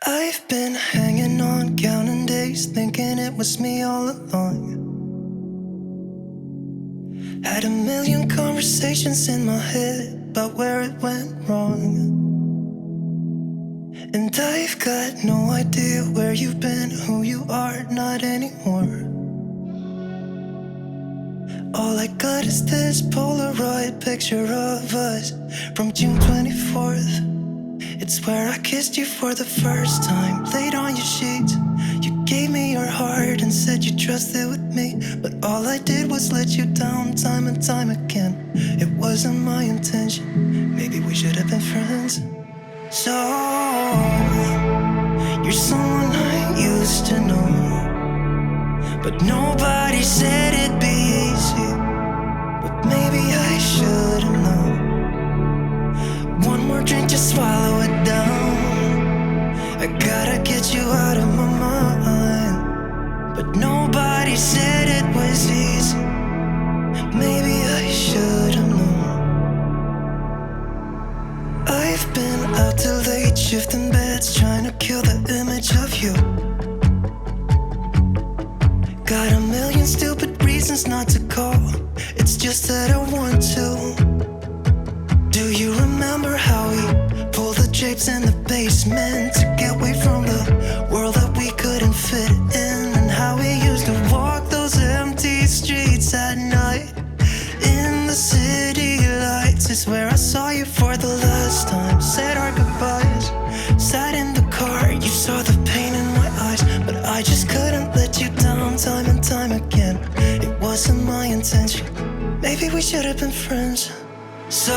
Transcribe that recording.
I've been hanging on, counting days, thinking it was me all along. Had a million conversations in my head about where it went wrong. And I've got no idea where you've been, who you are, not anymore. All I got is this Polaroid picture of us from June 24th. It's where I kissed you for the first time, laid on your sheets. You gave me your heart and said you trusted with me, but all I did was let you down time and time again. It wasn't my intention, maybe we should have been friends. So, you're someone I used to know, but nobody said it'd be easy. But maybe I should've known. One more drink, just swallow it down. I gotta get you out of my mind. But nobody said it was easy. Maybe I should've known. I've been out till late, shifting beds, trying to kill the image of you. Got a million stupid reasons not to call, it's just that I want to. Do you remember how we pulled the drapes in the basement to get away from the world that we couldn't fit in? And how we used to walk those empty streets at night in the city lights is where I saw you for the last time. Said our goodbyes, sat in the car, you saw the pain in my eyes, but I just couldn't let you down time and time again. It wasn't my intention, maybe we should have been friends. So